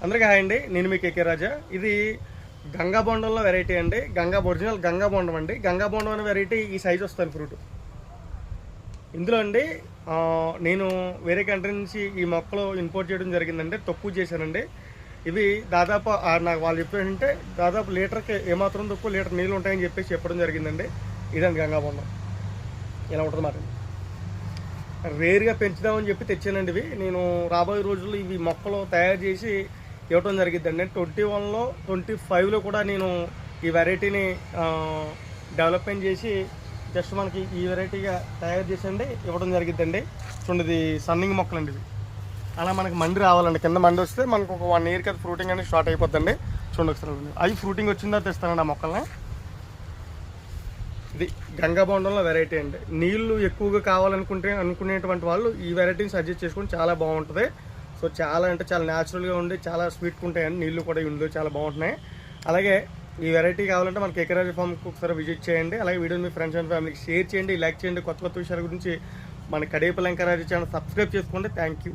అందరికీ హాయ్ అండి. నేను మీ కేకే రాజా. ఇది గంగా బొండంలో వెరైటీ అండి. ఒరిజినల్ గంగా బొండం అండి. గంగా బొండం అనే వెరైటీ ఈ సైజ్ వస్తుంది ఫ్రూట్. ఇందులో అండి నేను వేరే కంట్రీ నుంచి ఈ మొక్కలు ఇంపోర్ట్ చేయడం జరిగిందండి. తక్కువ చేశానండి. ఇవి దాదాపు నాకు వాళ్ళు చెప్పేంటే దాదాపు లీటర్కి ఏమాత్రం తక్కువ లీటర్ నీళ్ళు ఉంటాయని చెప్పేసి చెప్పడం జరిగిందండి. ఇదండి గంగా బొండం. ఇలా ఉంటుంది మాట. రేర్గా పెంచుదామని చెప్పి తెచ్చానండి. ఇవి నేను రాబోయే రోజుల్లో ఇవి మొక్కలు తయారు చేసి ఇవ్వటం జరిగిద్దండి. 21లో 25లో కూడా నేను ఈ వెరైటీని డెవలప్మెంట్ చేసి జస్ట్ మనకి ఈ వెరైటీగా తయారు చేసండి ఇవ్వడం జరిగిద్దండి. చూడండి, ఇది సన్నింగ్ మొక్కలండి. ఇవి అలా మనకి మండి రావాలండి. కింద మండి వస్తే మనకు ఒక 1 ఇయర్కి అది ఫ్రూటింగ్ అనేది స్టార్ట్ అయిపోద్దండి. చూడండి ఒకసారి అవి ఫ్రూటింగ్ వచ్చిన తర్వాత ఇస్తానండి ఆ మొక్కల్ని. ఇది గంగా బొండంలో వెరైటీ అండి. నీళ్లు ఎక్కువగా అనుకునేటువంటి వాళ్ళు ఈ వెరైటీని సజెస్ట్ చేసుకుని చాలా బాగుంటుంది. సో చాలా అంటే చాలా న్యాచురల్గా ఉండి చాలా స్వీట్గా ఉంటాయండి. నీళ్ళు కూడా ఇందులో చాలా బాగుంటున్నాయి. అలాగే ఈ వెరైటీ కావాలంటే మన కేకే రాజా ఫామ్కి ఒకసారి విజిట్ చేయండి. అలాగే వీడియోని మీ ఫ్రెండ్స్ అండ్ ఫ్యామిలీకి షేర్ చేయండి, లైక్ చేయండి. కొత్త విషయాల గురించి మన కడేపల్లి వెంకరాజు ఛానల్ సబ్స్క్రైబ్ చేసుకోండి. Thank you.